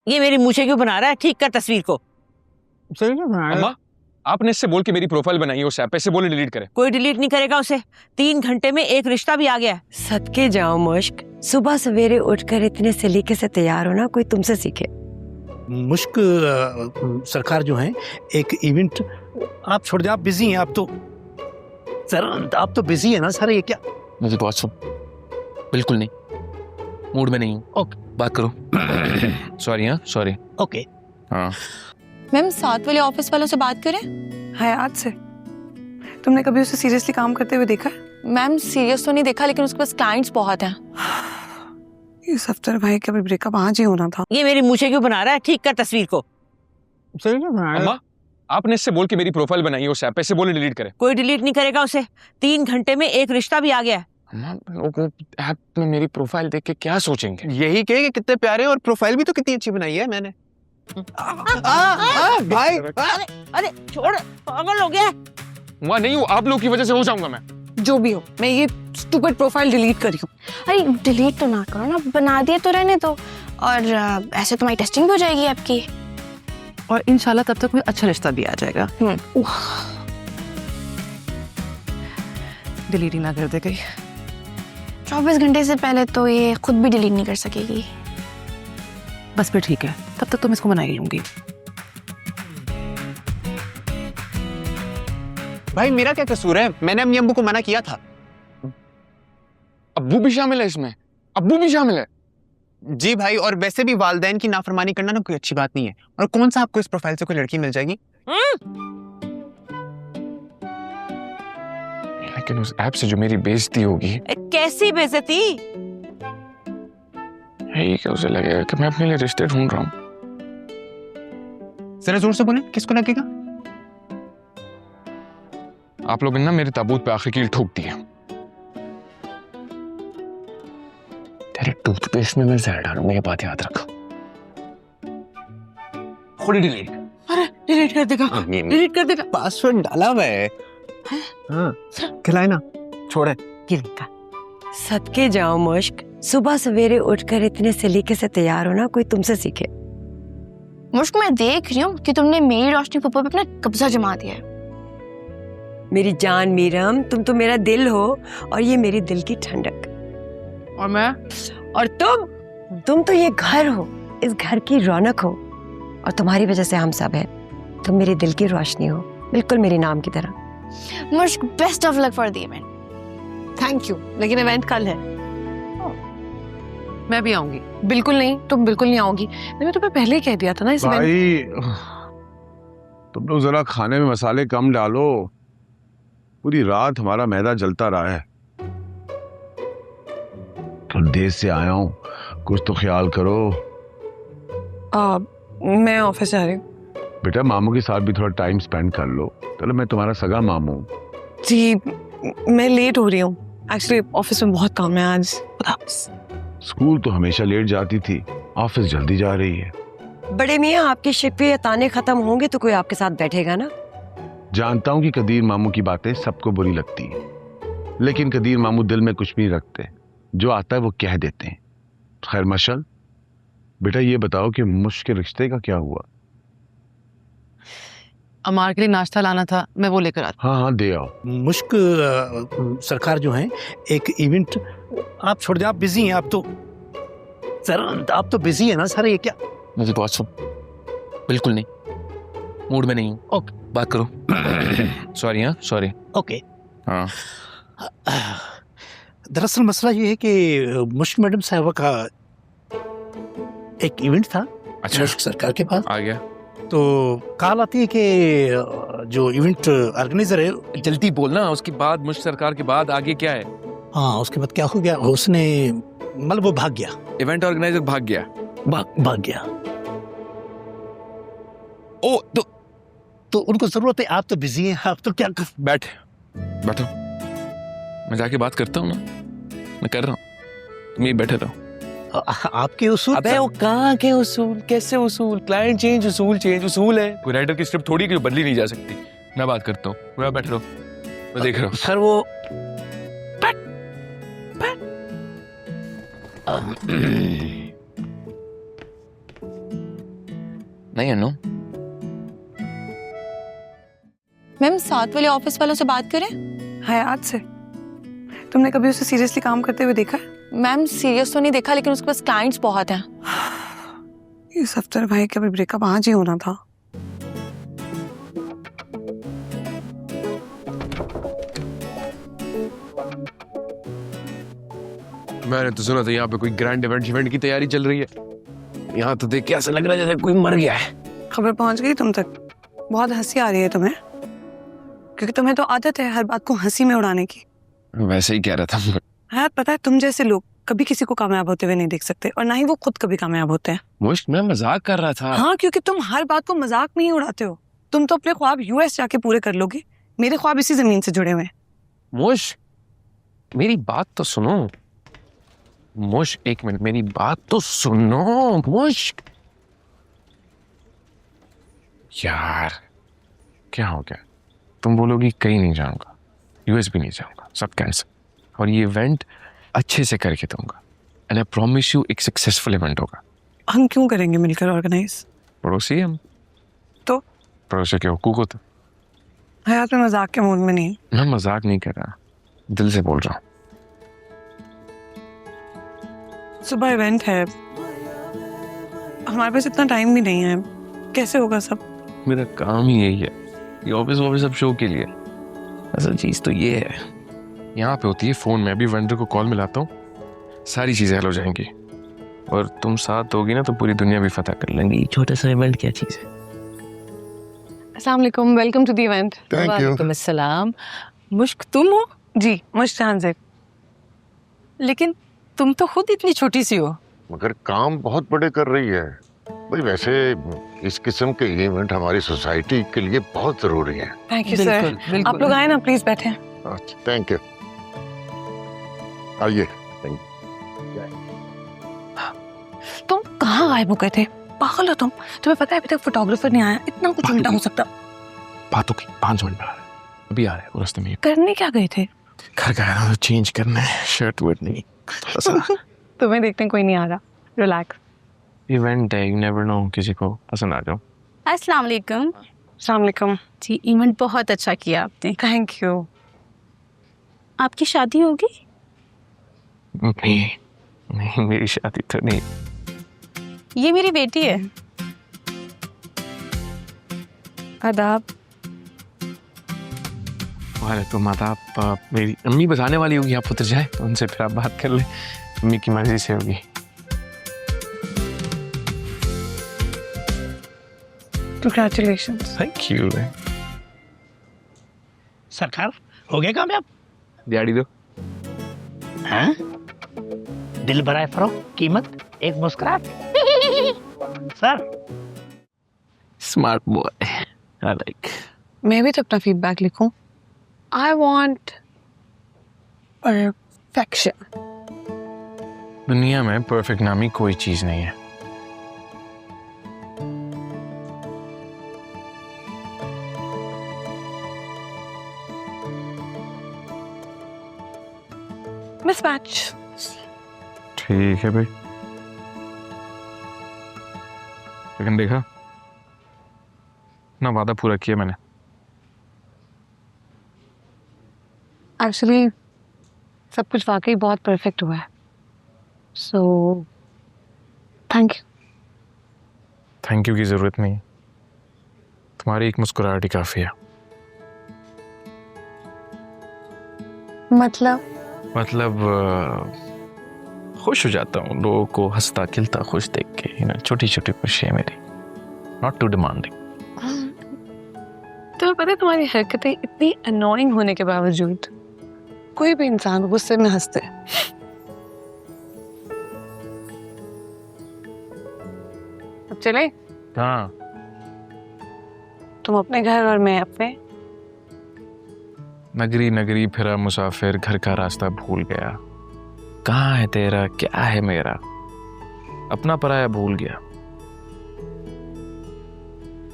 ये मेरी मूछें क्यों बना रहा है? ठीक कर तस्वीर को। सही क्यों बना रहा है? अम्मा, आपने इससे बोल के मेरी प्रोफाइल बनाई है उस ऐप पे, इससे बोले डिलीट करे। कोई डिलीट नहीं करेगा उसे। 3 घंटे में एक रिश्ता भी आ गया है। सदके जाओ मुश्क, सुबह सवेरे उठकर इतने सलीके से तैयार होना कोई तुमसे सीखे। मुश्क सरकार जो है एक इवेंट, आप छोड़ दे, आप बिजी हैं। आप तो सर आप तो बिजी है ना सर, ये क्या? मुझे बहुत सुन, बिल्कुल नहीं, मूड में नहीं हूँ। ओके, बात करो। सॉरी। हाँ सॉरी। ओके। हाँ मैम, साथ वाले ऑफिस वालों से बात करें। हयात से तुमने कभी उसे सीरियसली काम करते हुए देखा है? मैम, सीरियस तो नहीं देखा, लेकिन उसके पास क्लाइंट्स बहुत हैं। ये सफ्तर भाई का भी ब्रेकअप आज ही होना था। ये मेरी मूछें क्यों बना रहा है? ठीक कर तस्वीर को। सही क्यों बना रहा है? अम्मा, आपने इससे बोल के मेरी प्रोफाइल बनाई है उस ऐप पे, इससे बोले डिलीट करे। कोई डिलीट नहीं करेगा उसे। 3 घंटे में एक रिश्ता भी आ गया है। अम्मा, लोग ऐप में मेरी प्रोफाइल देख के क्या सोचेंगे? यही कहे कि कितने प्यारे, और प्रोफाइल भी तो कितनी अच्छी बनाई है मैंने। भाई अरे छोड़, पागल हो गया है। वहाँ नहीं हूँ, आप लोगों की वजह से हो जाऊंगा मैं। जो भी हो, मैं ये स्टूपिड प्रोफाइल डिलीट करी हूँ। अरे डिलीट तो ना करो ना, बना दिए तो रहने दो। और ऐसे तुम्हारी टेस्टिंग भी हो जाएगी आपकी। और इंशाल्लाह तब तक कोई अच्छा रिश्ता भी आ जाएगा। डिलीट ही ना कर दे कहीं। 24 घंटे से पहले तो ये खुद भी डिलीट नहीं कर सकेगी। बस फिर ठीक है, तब तक तुम इसको मना ही लूंगी। भाई मेरा क्या कसूर है? मैंने अम्मी अब्बू को मना किया था। अब्बू भी शामिल है इसमें? अब्बू भी शामिल है? जी भाई, और वैसे भी वालिदैन की नाफरमानी करना ना कोई अच्छी बात नहीं है। और कौन सा आपको इस प्रोफाइल से कोई लड़की मिल जाएगी? लेकिन उस ऐप से जो मेरी बेइज्जती होगी। कैसी बेइज्जती? यही क्या उसे लगेगा कि मैं अपने लिए रिश्ते ढूंढ रहा हूँ? जरा जोर से बोले, किसको लगेगा? आप लोगों ने ना मेरे ताबूत पे आखिरी कील ठोक दी है। तेरे टूथपेस्ट में मैं जहर डालूंगा, ये बात याद रखो। थोड़ी डिलीट। अरे डिलीट कर देगा, डिलीट कर देगा। पासवर्ड डाला हुआ है। हाँ, खिलाए ना, छोड़े। गिरेगा। सदके जाओ मुश्क, सुबह सवेरे उठकर इतने सलीके से तैयार होना कोई तुमसे सीखे। मुश्क, मैं देख रही हूँ कि तुमने मेरी रोशनी पप्पू पे अपना कब्जा जमा दिया है। मेरी जान मीरम, तुम तो मेरा दिल हो और ये मेरी दिल की ठंडक। और मैं? और तुम तो ये घर हो, इस घर की रौनक हो, और तुम्हारी वजह से हम सब हैं। तुम मेरे दिल की रोशनी हो, बिल्कुल मेरे नाम की तरह। मुश्क, best of luck for the event. Thank you, लेकिन इवेंट कल है। मैं भी आऊंगी। बिल्कुल नहीं, तुम बिल्कुल नहीं आओगी। मैंने तुम्हें पहले ही कह दिया था ना इस इवेंट। भाई तुम लोग जरा खाने में मसाले कम डालो, पूरी रात हमारा मैदा जलता रहा है। तो देर से आया हूँ, कुछ तो ख्याल करो। मैं ऑफिस जा रही हूँ। बेटा मामू के साथ भी थोड़ा टाइम स्पेंड कर लो। चलो, मैं तुम्हारा सगा मामू। जी, मैं लेट हो रही हूँ। एक्चुअली ऑफिस में बहुत काम है आज। स्कूल तो हमेशा लेट जाती थी, ऑफिस जल्दी जा रही है। बड़े मियाँ, आपके शिकवे ताने खत्म होंगे तो कोई आपके साथ बैठेगा ना। जानता हूँ कि कदीर मामू की बातें सबको बुरी लगती हैं, लेकिन कदीर मामू दिल में कुछ नहीं रखते, जो आता है वो कह देते हैं। खैर मशल, बेटा ये बताओ कि मुश्किल रिश्ते का क्या हुआ? अमार के लिए नाश्ता लाना था, मैं वो लेकर आता। हाँ दे आओ। मुश्क सरकार जो है एक इवेंट, आप छोड़ दे, आप बिजी हैं। आप तो सर आप तो बिजी है ना सर, ये क्या? मुझे बहुत सुन, बिल्कुल नहीं, मूड में नहीं हूँ। ओके, बात करो। सॉरी। हाँ सॉरी। ओके। हाँ दरअसल मसला ये है कि मुश्क मैडम साहब का एक इवेंट था। अच्छा, मुश्क सरकार के पास आ गया। तो कॉल आती है कि जो इवेंट ऑर्गेनाइजर है। जल्दी बोलना, उसके बाद मुश्क सरकार के बाद आगे क्या है? हाँ, उसके बाद क्या हो गया, उसने मतलब वो भाग गया। इवेंट ऑर्गेनाइजर भाग गया? भाग गया। ओ तो उनको जरूरत है, आप तो बिजी हैं, आप तो क्या बैठो, मैं जाके बात करता हूँ ना, मैं कर रहा हूँ, तुम यहीं बैठे रहो। आपके उसूल। अबे वो कहाँ के उसूल, कैसे उसूल? क्लाइंट चेंज, उसूल है। कोई राइटर की स्क्रिप्ट थोड़ी कि बदली नहीं जा सकती। मैं बात करता हूँ, मैं बैठ रहा हूँ, मैं देख रहा हूँ। सर वो नहीं अनु, मैम साथ वाले ऑफिस वालों से बात करें। हयात से तुमने कभी उसे सीरियसली काम करते हुए देखा है? मैम सीरियस तो नहीं देखा, लेकिन उसके पास क्लाइंट्स बहुत हैं। ये सफ्तर भाई का भी ब्रेकअप आज ही होना था। मैंने तो सुना था यहाँ पे कोई ग्रैंड इवेंट की तैयारी चल रही है। यहाँ तो देख के ऐसा लग रहा है जैसे कोई मर गया है। खबर पहुंच गई तुम तक? बहुत हंसी आ रही है तुम्हें, क्योंकि तुम्हें तो आदत है हर बात को हंसी में उड़ाने की। वैसे ही कह रहा था। हाँ पता है, तुम जैसे लोग कभी किसी को कामयाब होते हुए नहीं देख सकते, और ना ही वो खुद कभी कामयाब होते हैं। मुश्क, मैं मजाक कर रहा था। हाँ, क्योंकि तुम हर बात को मजाक में ही उड़ाते हो। तुम तो अपने ख्वाब यूएस जाके पूरे कर लोगे, मेरे ख्वाब इसी जमीन से जुड़े हुए हैं। मुश्क, मेरी बात तो सुनो। मुश्क, एक मिनट, मेरी बात तो सुनो। मुश्क, यार क्या हो गया? तुम बोलोगी कहीं नहीं जाऊंगा, यूएस भी नहीं जाऊंगा, सब कैंसिल, और ये इवेंट अच्छे से करके दूंगा। एंड आई प्रॉमिस यू एक सक्सेसफुल इवेंट होगा। हम क्यों करेंगे मिलकर ऑर्गेनाइज? पड़ोसी हम तो पड़ोसी के हुकूक होते। हयात में मजाक के मूड में नहीं। मैं मजाक नहीं कर रहा, दिल से बोल रहा हूँ। सुबह इवेंट है, हमारे पास इतना टाइम भी नहीं है, कैसे होगा सब? मेरा काम ही यही है, ये ऑफिस सब शो के लिए। असल चीज तो ये है, यहाँ पे होती है फोन में। अभी वेंडर को कॉल मिलाता हूँ, सारी चीजें हल हो जाएंगी, और तुम साथ होगी ना तो पूरी दुनिया भी फतह कर लेंगी। छोटा सा इवेंट क्या चीज है। अस्सलाम वालेकुम, welcome to the event. Thank you. वालेकुम अस्सलाम। मुश्क तुम हो? जी, मुश्तान से। लेकिन तुम तो खुद इतनी छोटी सी हो। मगर काम बहुत बड़े कर रही है भाई। वैसे इस किस्म के इवेंट हमारी सोसाइटी के लिए बहुत जरूरी हैं। Thank you sir. आप लोग आए ना, प्लीज बैठे। Thank you. आइए। तुम कहाँ गायब हो गए थे? पागल हो तुम? तुम्हें पता है अभी तक फोटोग्राफर नहीं आया? इतना कुछ उल्टा हो सकता। बातों की 5 मिनट में आ रहा है, अभी आ रहा है। रास्ते में करने क्या गए थे? घर का है ना, चेंज करना है, शर्ट वर्ट नहीं। तुम्हें देखने कोई नहीं आ रहा, रिलैक्स। इवेंट है, यू नेवर नो, किसी को पसंद आ जाओ। अस्सलाम वालेकुम। अस्सलाम वालेकुम। जी, इवेंट बहुत अच्छा किया आपने। Thank you. आपकी शादी होगी? नहीं नहीं, मेरी शादी तो नहीं। ये मेरी बेटी है। आदाब। वालेकुम आदाब। मेरी अम्मी बताने वाली होगी, आप उतर जाए तो उनसे फिर आप बात कर ले, अम्मी की मर्जी से होगी। कंग्रेचुलेशंस। Thank you. सरकार हो गया कामयाब? दिहाड़ी दो। हाँ? दिल भराए फरोख, कीमत एक मुस्कुराहट। Sir smart boy, I like. मैं भी तो अपना फीडबैक लिखूं। I want perfection. दुनिया में परफेक्ट नामी कोई चीज नहीं है। मिसमैच। ठीक है भाई, लेकिन देखा ना, वादा पूरा किया मैंने। एक्चुअली सब कुछ वाकई बहुत परफेक्ट हुआ है, so thank you. Thank you की जरूरत नहीं, तुम्हारी एक मुस्कुराहट ही काफी है। मतलब खुश हो जाता हूँ लोगों को हंसता खिलता खुश देख के। ना छोटी छोटी खुशी है मेरी, नॉट टू डिमांडिंग। तुम्हें पता है तुम्हारी हरकतें इतनी अनोइंग होने के बावजूद कोई भी इंसान गुस्से में हंसते हैं। अब चले? हाँ, तुम अपने घर और मैं अपने। नगरी नगरी फिरा मुसाफिर, घर का रास्ता भूल गया। कहाँ है तेरा, क्या है मेरा, अपना पराया भूल गया।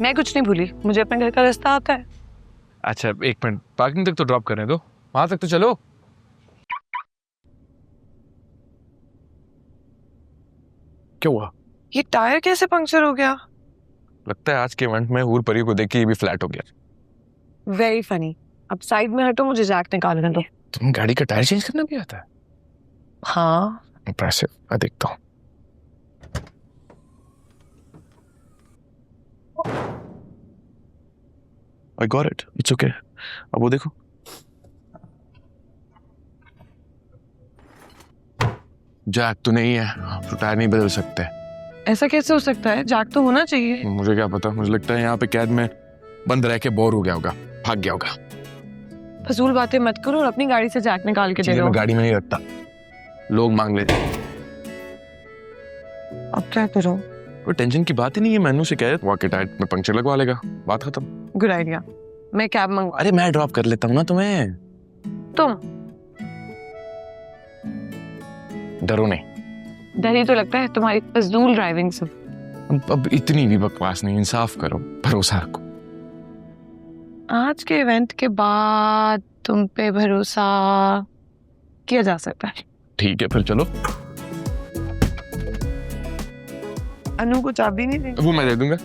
मैं कुछ नहीं भूली, मुझे अपने घर का रास्ता आता है। अच्छा एक मिनट, पार्किंग तक तो ड्रॉप करने दो, वहां तक तो चलो। क्या हुआ? ये टायर कैसे पंक्चर हो गया? लगता है आज के इवेंट में हूर परी को देख के ये भी फ्लैट हो गया। Very funny. अब साइड में हटो, मुझे जैक निकालने दो। तुम्हें गाड़ी का टायर चेंज करना भी आता है? हाँ। इंप्रेसिव। मैं देखता हूँ। I got it. It's okay. अब वो देखो। जैक तो नहीं है, तो टायर नहीं बदल सकते। ऐसा कैसे हो सकता है? जैक तो होना चाहिए। मुझे क्या पता, मुझे लगता है यहाँ पे कैद में बंद रह के बोर हो गया होगा, भाग गया होगा। फजूल बातें मत करो और अपनी गाड़ी से जैक निकाल के दे चीजें दो। मैं गाड़ी में नहीं रखता, लोग मांग लेते। अब क्या करूं? कोई टेंशन की बात ही नहीं है। मैनू से कह वहाँ के टायर में पंक्चर लगवा लेगा, बात खत्म। Good idea. मैं कैब मंगवा। अरे मैं ड्रॉप कर लेता हूँ ना तुम्हें। तुम डरो नहीं। डर ही तो लगता है तुम्हारी फजूल ड्राइविंग से। अब इतनी भी बकवास नहीं, इंसाफ करो, भरोसा रखो। आज के इवेंट के बाद तुम पे भरोसा किया जा सकता है। ठीक है फिर चलो। अनु को चाबी नहीं दी? वो मैं दे दूंगा।